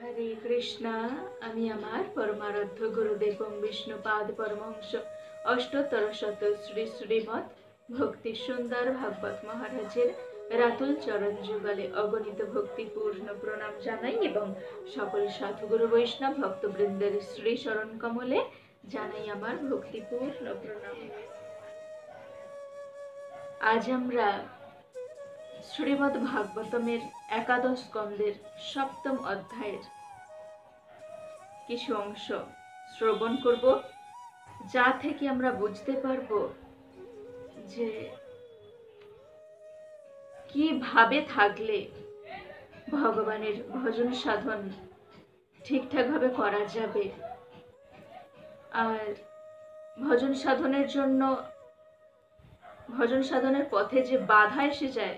হরে কৃষ্ণা। আমি আমার পরমারাধ্য গুরুদেব বিষ্ণুপাদ পরমহংস অষ্টোত্তর শত শ্রী শ্রীমৎ ভক্তি সুন্দর ভাগবত মহারাজের রাতুল চরণ যুগলে অগণিত ভক্তিপূর্ণ প্রণাম জানাই এবং সকল সাধুগুরু বৈষ্ণব ভক্তবৃন্দের শ্রী চরণ কমলে জানাই আমার ভক্তিপূর্ণ প্রণাম। আজ আমরা শ্রীমদ্ ভাগবতমের একাদশ স্কন্ধের সপ্তম অধ্যায়ের কিছু অংশ শ্রবণ করব, যা থেকে আমরা বুঝতে পারব যে কিভাবে থাকলে ভগবানের ভজন সাধন ঠিকঠাকভাবে করা যাবে। আর ভজন সাধনের পথে যে বাধা এসে যায়,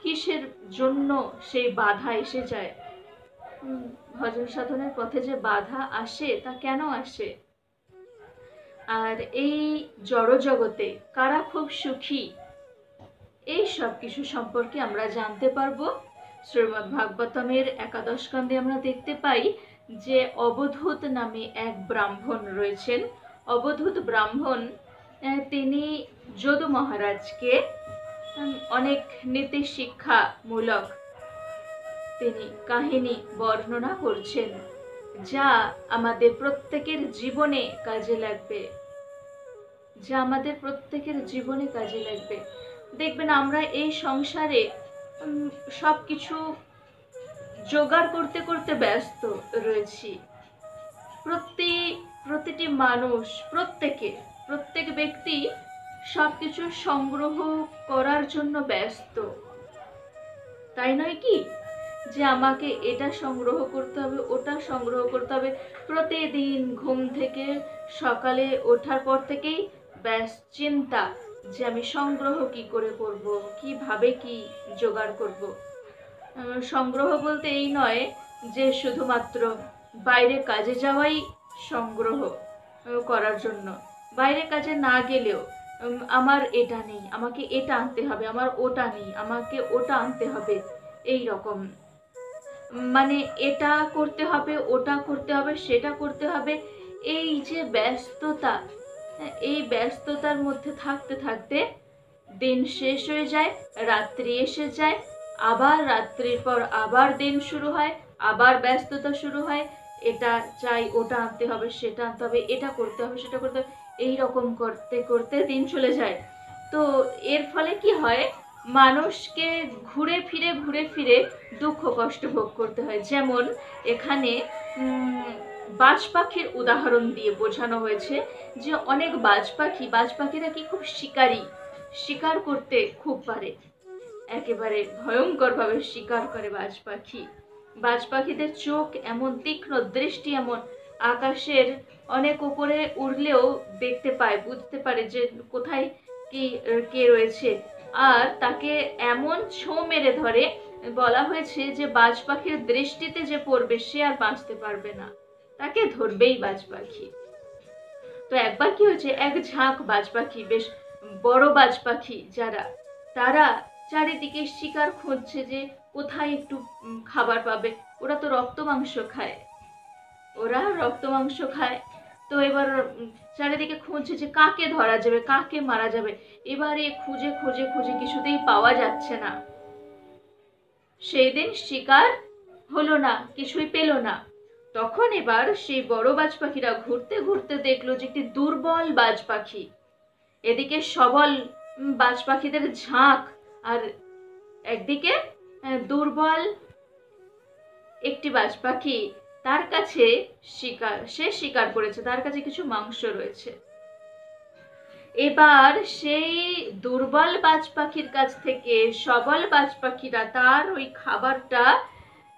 কিসের জন্য সেই বাধা এসে যায়, ভজন সাধনের পথে যে বাধা আসে তা কেন আসে, আর এই জড় জগতে কারা খুব সুখী, এই সব কিছু সম্পর্কে আমরা জানতে পারবো। শ্রীমদ্ ভাগবতমের একাদশ স্কন্ধে আমরা দেখতে পাই যে অবধূত নামে এক ব্রাহ্মণ রয়েছেন। অবধূত ব্রাহ্মণ তিনি যদু মহারাজকে অনেক নীতি শিক্ষামূলক তিনি কাহিনী বর্ণনা করছেন, যা আমাদের প্রত্যেকের জীবনে কাজে লাগবে, দেখবেন আমরা এই সংসারে সবকিছু জোগাড় করতে করতে ব্যস্ত রয়েছি। প্রতিটি মানুষ, প্রত্যেক ব্যক্তি সবকিছু সংগ্রহ করার জন্য ব্যস্ত, তাই নয় কি? যে আমাকে এটা সংগ্রহ করতে হবে, ওটা সংগ্রহ করতে হবে। প্রতিদিন ঘুম থেকে সকালে ওঠার পর থেকেই ব্যাস চিন্তা যে আমি সংগ্রহ কি করে করব, কিভাবে কি জোগাড় করব। সংগ্রহ বলতে এই নয় যে শুধুমাত্র বাইরে কাজে যাওয়াই সংগ্রহ করার জন্য। বাইরে কাজে না গেলেও আমার এটা নেই, আমাকে এটা আনতে হবে, আমার ওটা নেই, আমাকে ওটা আনতে হবে, এই রকম। মানে এটা করতে হবে, ওটা করতে হবে, সেটা করতে হবে। এই যে ব্যস্ততা, এই ব্যস্ততার মধ্যে থাকতে থাকতে দিন শেষ হয়ে যায়, রাত্রি এসে যায়, আবার রাত্রির পর আবার দিন শুরু হয়, আবার ব্যস্ততা শুরু হয়। এটা চাই, ওটা আনতে হবে, সেটা আনতে হবে, এটা করতে হবে, সেটা করতে হবে, এইরকম করতে করতে দিন চলে যায়। তো এর ফলে কি হয়, মানুষকে ঘুরে ফিরে দুঃখ কষ্ট ভোগ করতে হয়। যেমন এখানে বাজ পাখির উদাহরণ দিয়ে বোঝানো হয়েছে যে অনেক বাজ পাখিরা কি খুব শিকার করতে খুব পারে, একেবারে ভয়ঙ্করভাবে শিকার করে বাজ পাখিদের চোখ এমন তীক্ষ্ণ, দৃষ্টি এমন, আকাশের অনেক উপরে উড়লেও দেখতে পায়, বুঝতে পারে যে কোথায় কে রয়েছে, আর তাকে এমন ছোঁ মেরে ধরে। বলা হয়েছে যে বাজ পাখির দৃষ্টিতে যে পড়বে সে আর বাঁচতে পারবে না, তাকে ধরবেই বাজ পাখি। তো একবার কি হয়েছে, এক ঝাঁক বাজ পাখি, বেশ বড় বাজ পাখি যারা, তারা চারিদিকে শিকার খুঁজছে যে কোথায় একটু খাবার পাবে। ওরা তো রক্ত মাংস খায়। তো এবার চারিদিকে খুঁজছে যে কাকে ধরা যাবে, কাকে মারা যাবে। এবারে খুঁজে কিছুতেই পাওয়া যাচ্ছে না। সেই দিন শিকার হলো না, কিছুই পেল না। তখন এবার সেই বড় বাজ পাখিরা ঘুরতে দেখলো যে একটি দুর্বল বাজ পাখি, এদিকে সবল বাজ পাখিদের ঝাঁক, আর একদিকে দুর্বল একটি বাজ পাখি, তার কাছে শিকার করেছে, তার কাছে কিছু মাংস রয়েছে। এবার সেই দুর্বল বাজ পাখির কাছ থেকে সবল বাজ পাখিরা তার ওই খাবারটা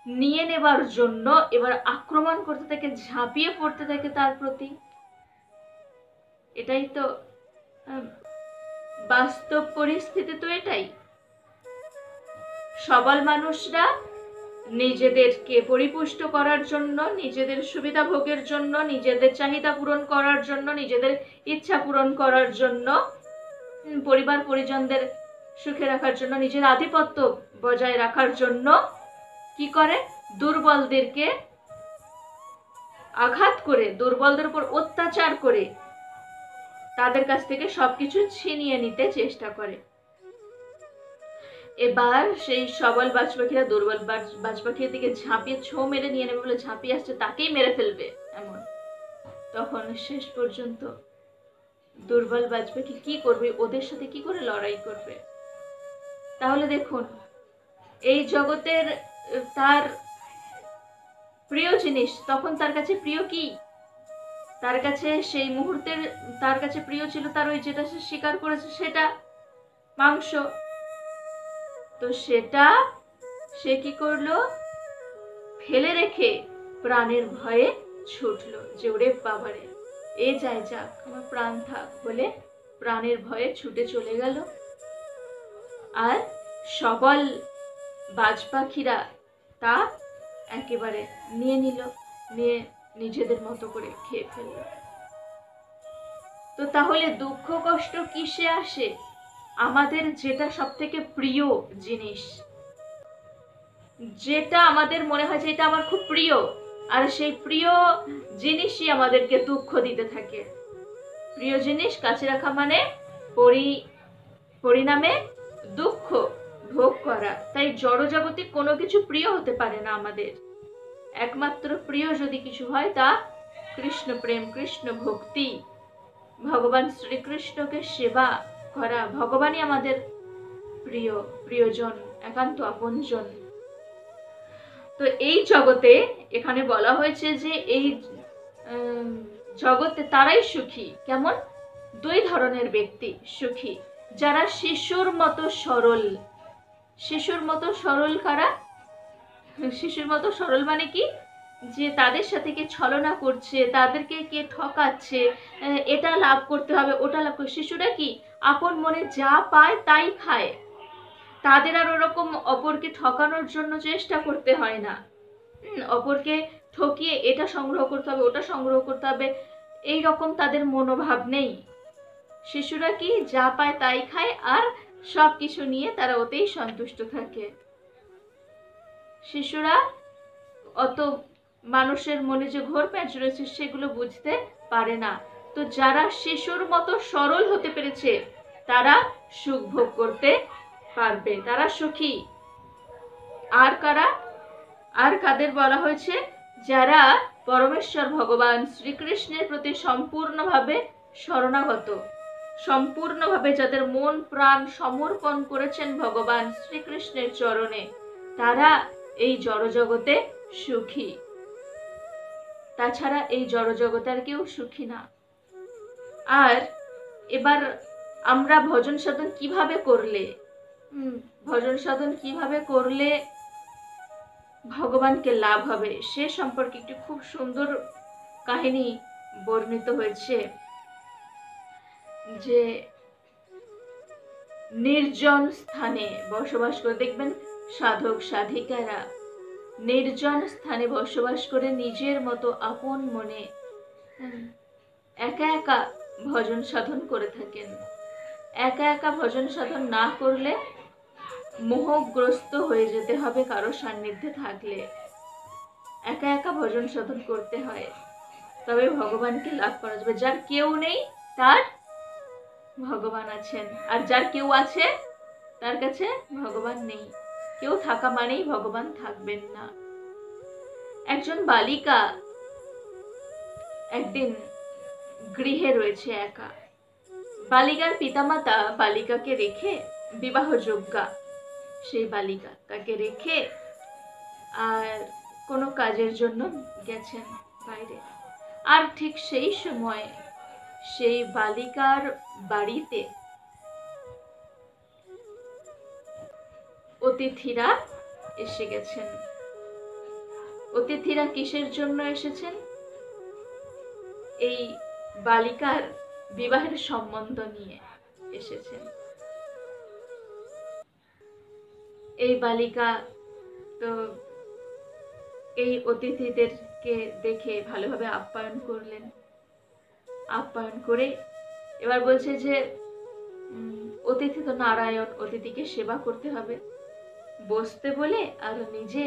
নিয়ে নেবার জন্য এবার আক্রমণ করতে থাকে, ঝাঁপিয়ে পড়তে থাকে তার প্রতি। এটাই তো বাস্তব পরিস্থিতি। তো এটাই, সবল মানুষরা নিজেদেরকে পরিপুষ্ট করার জন্য, নিজেদের সুবিধা ভোগের জন্য, নিজেদের চাহিদা পূরণ করার জন্য, নিজেদের ইচ্ছা পূরণ করার জন্য, পরিবার পরিজনদের সুখে রাখার জন্য, নিজের আধিপত্য বজায় রাখার জন্য কি করে, দুর্বলদেরকে আঘাত করে, দুর্বলদের উপর অত্যাচার করে তাদের কাছ থেকে সবকিছু ছিনিয়ে নিতে চেষ্টা করে। এবার সেই সবল বাজপাখিরা দুর্বল বাজপাখির দিকে ঝাঁপিয়ে ছোঁ মেরে নিয়ে নেবে বলে ঝাঁপিয়ে আসছে, তাকেই মেরে ফেলবে এমন। তখন শেষ পর্যন্ত দুর্বল বাজপাখি কি করবে, ওদের সাথে কি করে লড়াই করবে? তাহলে দেখুন, এই জগতের তার প্রিয় জিনিস তখন তার কাছে প্রিয় কি? তার কাছে সেই মুহূর্তের তার কাছে প্রিয় ছিল তার ওই যেটা সে স্বীকার করেছে সেটা মাংস। তো সেটা সে কি করলো, ফেলে রেখে প্রাণের ভয়ে ছুটলো, যে ওরে বাবারে এ যায় যাক আমার প্রাণ থাক বলে প্রাণের ভয়ে ছুটে চলে গেল। আর সবল বাজ পাখিরা তা একেবারে নিয়ে নিল, নিয়ে নিজেদের মতো করে খেয়ে ফেলল। তো তাহলে দুঃখ কষ্ট কিসে আসে? আমাদের যেটা সব থেকে প্রিয় জিনিস, যেটা আমাদের মনে হয় যে এটা আমার খুব প্রিয়, আর সেই প্রিয় জিনিসই আমাদেরকে দুঃখ দিতে থাকে। প্রিয় জিনিস কাছে রাখা মানে পরিণামে দুঃখ ভোগ করা। তাই জড়জগতে কোনো কিছু প্রিয় হতে পারে না আমাদের। একমাত্র প্রিয় যদি কিছু হয় তা কৃষ্ণ প্রেম, কৃষ্ণ ভক্তি, ভগবান শ্রীকৃষ্ণকে সেবা করা। ভগবানই আমাদের প্রিয়, প্রিয়জন, একান্ত আপনজন। তো এই জগতে এখানে বলা হয়েছে যে এই জগতে তারাই সুখী। কেমন? দুই ধরনের ব্যক্তি সুখী, যারা শিশুর মতো সরল। শিশুর মতো সরল কারা? শিশুর মতো সরল মানে কি? যে তাদের সাথে কে ছলনা করছে, তাদেরকে কে ঠকাচ্ছে, এটা লাভ করতে হবে ওটা লাভ করতে। শিশুরা কি আপন মনে যা পায় তাই খায়, তাদের আর ওরকম অপরকে ঠকানোর জন্য চেষ্টা করতে হয় না। অপরকে ঠকিয়ে এটা সংগ্রহ করতে হবে ওটা সংগ্রহ করতে হবে এই রকম তাদের মনোভাব নেই। শিশুরা কি যা পায় তাই খায় আর সব কিছু নিয়ে তারা ওতেই সন্তুষ্ট থাকে। শিশুরা অত মানুষের মনে যে ঘোর প্যাঁচ রয়েছে সেগুলো বুঝতে পারে না। তো যারা শিশুর মতো সরল হতে পেরেছে তারা সুখ ভোগ করতে পারবে, তারা সুখী। আর কারা? আর কাদের বলা হয়েছে? যারা পরমেশ্বর ভগবান শ্রীকৃষ্ণের প্রতি সম্পূর্ণভাবে শরণাগত, সম্পূর্ণভাবে যাদের মন প্রাণ সমর্পণ করেছেন ভগবান শ্রীকৃষ্ণের চরণে, তারা এই জড়জগতে সুখী। তাছাড়া এই জড়জগতে আর কেউ সুখী না। আর এবার আমরা ভজন সাধন কিভাবে করলে, ভজন সাধন কিভাবে করলে ভগবানকে লাভ হবে সে সম্পর্কে একটি খুব সুন্দর কাহিনী বর্ণিত হয়েছে। যে নির্জন স্থানে বসবাস করে, দেখবেন সাধক সাধিকারা নির্জন স্থানে বসবাস করে নিজের মতো আপন মনে একা একা ভজন সাধন করে থাকেন। একা একা ভজন সাধন না করলে মোহগ্রস্ত হয়ে যেতে হবে কারো সান্নিধ্যে থাকলে। একা একা ভজন সাধন করতে হয়, তবে ভগবানকে লাভ করা যাবে। যার কেউ নেই তার ভগবান আছেন, আর যার কেউ আছে তার কাছে ভগবান নেই। কেউ থাকা মানেই ভগবান থাকবেন না। একজন বালিকা একদিন গৃহে রয়েছে একা। বালিকার পিতামাতা বালিকাকে রেখে, বিবাহযোগ্যা সেই বালিকা, তাকে রেখে আর কোনো কাজের জন্য গেছেন বাইরে। আর ঠিক সেই সময় সেই বালিকার বাড়িতে অতিথিরা এসে গেছেন। অতিথিরা কিসের জন্য এসেছেন? এই বালিকার বিবাহের সম্বন্ধ নিয়ে এসেছেন। এই বালিকা তো এই অতিথিদেরকে দেখে ভালোভাবে আপ্যায়ন করলেন। আপ্যায়ন করে এবার বলছে যে অতিথি তো নারায়ণ, অতিথিকে সেবা করতে হবে। বসতে বলে আর নিজে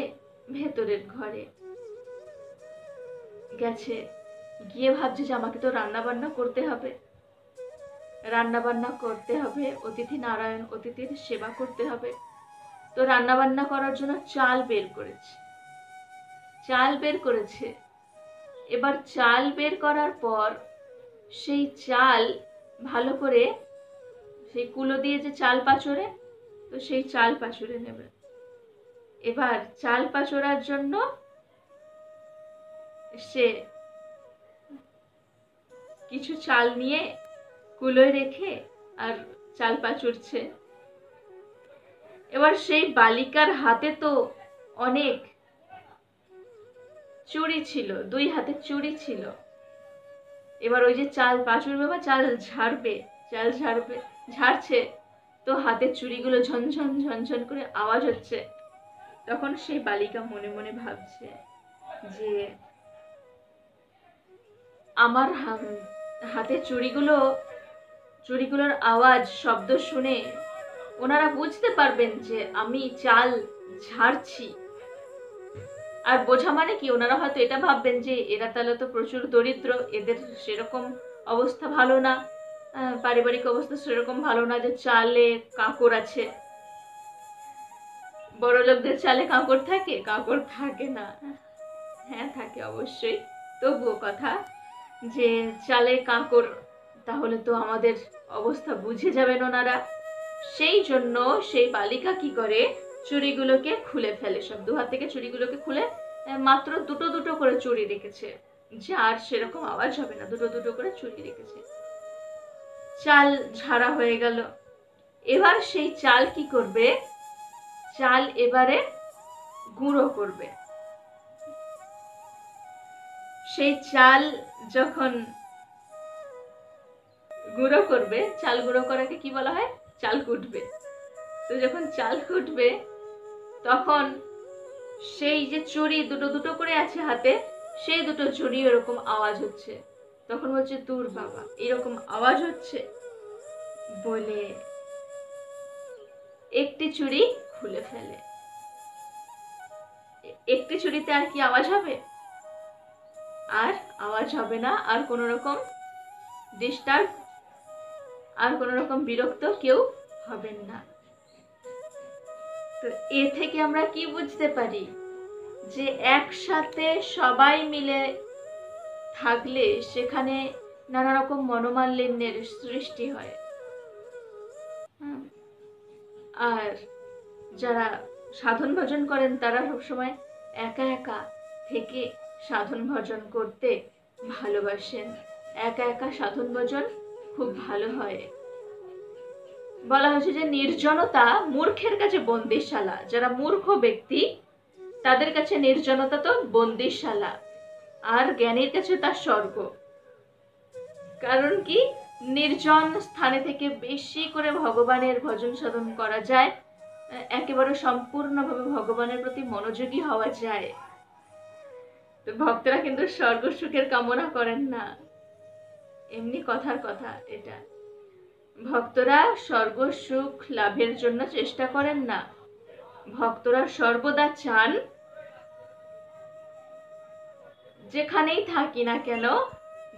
ভেতরের ঘরে গেছে, গিয়ে ভাবছে যে আমাকে তো রান্না বান্না করতে হবে, রান্না বান্না করতে হবে, অতিথি নারায়ণ, অতিথির সেবা করতে হবে। তো রান্না বান্না করার জন্য চাল বের করেছে, চাল বের করেছে। এবার চাল বের করার পর সেই চাল ভালো করে, সেই কুলো দিয়ে যে চাল পাচড়ে, তো সেই চাল পাচড়ে নেবে। এবার চাল পাচড়ার জন্য সে কিছু চাল নিয়ে কুলোয় রেখে আর চাল পাচড়ছে। এবার সেই বালিকার হাতে তো অনেক চুড়ি ছিল, 2 হাতে চুড়ি ছিল। এবার ওই যে চাল পাচড়বে বা চাল ঝাড়বে, চাল ঝাড়ছে, তো হাতের চুড়িগুলো ঝনঝন ঝনঝন করে আওয়াজ হচ্ছে। তখন সেই বালিকা মনে মনে ভাবছে যে আমার হাতের চুড়িগুলোর আওয়াজ, শব্দ শুনে ওনারা বুঝতে পারবেন যে আমি চাল ঝাড়ছি। আর বোঝা মানে কি, ওনারা হয়তো এটা ভাববেন যে এরা তাহলে তো প্রচুর দরিদ্র, এদের সেরকম অবস্থা ভালো না, পারিবারিক অবস্থা সেরকম ভালো না যে চালে কাঁকড় আছে। বড় লোকদের চালে কাঁকড় থাকে? কাঁকড় থাকে না। হ্যাঁ থাকে অবশ্যই, তবুও কথা যে চালে কাঁকড়, তাহলে তো আমাদের অবস্থা বুঝে যাবেন ওনারা। সেই জন্য সেই বালিকা কি করে, চুড়িগুলোকে খুলে ফেলে, সব 2 হাত থেকে চুড়িগুলোকে খুলে মাত্র দুটো দুটো করে চুড়ি রেখেছে, যে আর সেরকম আওয়াজ হবে না, দুটো দুটো করে চুড়ি রেখেছে। চাল ঝাড়া হয়ে গেল। এবার সেই চাল কি করবে, চাল এবারে গুঁড়ো করবে। সেই চাল যখন গুঁড়ো করবে, চাল গুঁড়ো করাকে কি বলা হয়, চাল কুটবে। তো যখন চাল কুটবে তখন সেই যে চুড়ি দুটো দুটো করে আছে হাতে, সেই দুটো চুড়ি এরকম আওয়াজ হচ্ছে। তখন বলছে দূর বাবা, এরকম আওয়াজ হচ্ছে বলে একটি চুড়ি খুলে ফেলে। একটি চুড়িতে আর কি আওয়াজ হবে? আর আওয়াজ হবে না, আর কোনো রকম ডিস্টার্ব, আর কোনো রকম বিরক্ত কেউ হবেন না। তো এ থেকে আমরা কি বুঝতে পারি, যে একসাথে সবাই মিলে থাকলে সেখানে নানা রকম মনোমালিন্যের সৃষ্টি হয়। আর যারা সাধন ভজন করেন তারা সবসময় একা একা থেকে সাধন ভজন করতে ভালোবাসেন। একা একা সাধন ভজন খুব ভালো হয়। বলা হয়েছে যে নির্জনতা মূর্খের কাছে বন্দিশালা। যারা মূর্খ ব্যক্তি তাদের কাছে নির্জনতা তো বন্দিশালা, আর জ্ঞানীর কাছে তার স্বর্গ। কারণ কি, নির্জন স্থানে থেকে বেশি করে ভগবানের ভজন সাধন করা যায়, একেবারে সম্পূর্ণভাবে ভগবানের প্রতি মনোযোগী হওয়া যায়। তো ভক্তরা কিন্তু স্বর্গ সুখের কামনা করেন না, এমনি কথার কথা এটা। ভক্তরা স্বর্গ সুখ লাভের জন্য চেষ্টা করেন না। ভক্তরা সর্বদা চান যেখানেই থাকি না কেন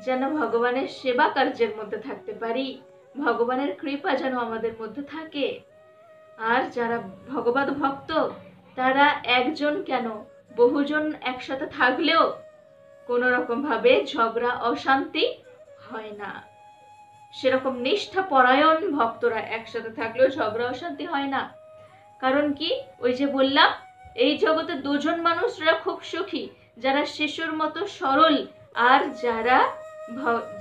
যেন ভগবানের সেবা কার্যের মধ্যে থাকতে পারি, ভগবানের কৃপা যেন আমাদের মধ্যে থাকে। আর যারা ভগবত ভক্ত তারা একজন কেন বহুজন একসাথে থাকলেও কোনো রকম ভাবে ঝগড়া অশান্তি হয় না। সেরকম নিষ্ঠা পরায়ণ ভক্তরা একসাথে থাকলেও ঝগড়া অশান্তি হয় না। কারণ কি, ওই যে বললাম, এই জগতে দুজন মানুষরা খুব সুখী, যারা শিশুর মতো সরল আর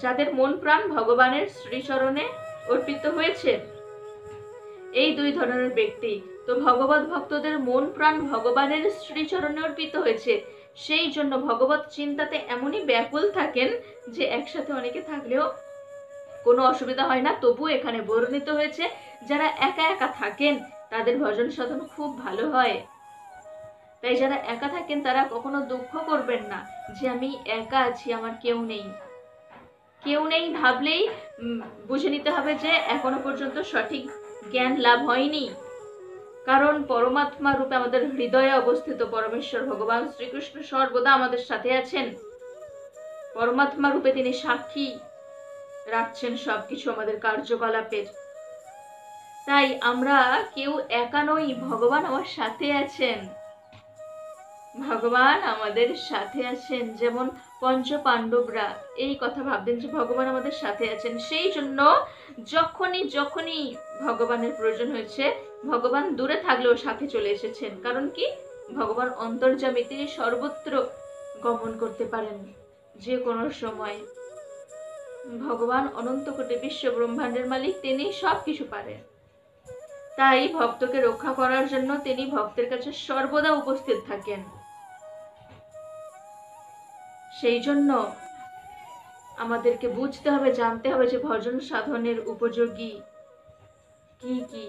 যাদের মন প্রাণ ভগবানের শ্রীচরণে অর্পিত হয়েছে, এই 2 ধরনের ব্যক্তি। তো ভগবত ভক্তদের মন প্রাণ ভগবানের শ্রীচরণে অর্পিত হয়েছে, সেই জন্য ভগবত চিন্তাতে এমনই ব্যাকুল থাকেন যে একসাথে অনেকে থাকলেও কোনো অসুবিধা হয় না। তবু এখানে বর্ণিত হয়েছে যারা একা একা থাকেন তাদের ভজন সাধন খুব ভালো হয়। তাই যারা একা থাকেন তারা কখনো দুঃখ করবেন না যে আমি একা আছি, আমার কেউ নেই। কেউ নেই ভাবলেই বুঝে নিতে হবে যে এখনো পর্যন্ত সঠিক জ্ঞান লাভ হয়নি। কারণ পরমাত্মা রূপে আমাদের হৃদয়ে অবস্থিত পরমেশ্বর ভগবান শ্রীকৃষ্ণ সর্বদা আমাদের সাথে আছেন। পরমাত্মা রূপে তিনি সাক্ষী রাখছেন সবকিছু আমাদের কার্যকলাপের। তাই আমরা কেউ একা নই, ভগবান আমার সাথে আছেন, ভগবান আমাদের সাথে আছেন। যেমন পঞ্চ পাণ্ডবরা এই কথা ভাবতেন যে ভগবান আমাদের সাথে আছেন, সেই জন্য যখনই যখনই ভগবানের প্রয়োজন হয়েছে, ভগবান দূরে থাকলেও সাথে চলে এসেছেন। কারণ কি, ভগবান অন্তর্যামী, তিনি সর্বত্র গমন করতে পারেন যে কোনো সময়। ভগবান অনন্ত কোটি বিশ্ব ব্রহ্মাণ্ডের মালিক, তিনি সব কিছু পারেন। তাই ভক্তকে রক্ষা করার জন্য তিনি ভক্তের কাছে সর্বদা উপস্থিত থাকেন। সেই জন্য আমাদেরকে বুঝতে হবে, জানতে হবে যে ভজন সাধনের উপযোগী কি কি,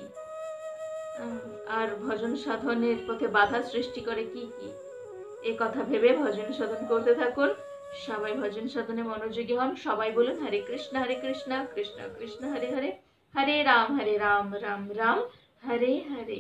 আর ভজন সাধনের পথে বাধা সৃষ্টি করে কি কি, এ কথা ভেবে ভজন সাধন করতে থাকুন। সবাই ভজন সাধনে মনোযোগী হন। সবাই বলুন হরে কৃষ্ণ কৃষ্ণ কৃষ্ণ হরে হরে, হরে রাম রাম রাম হরে হরে।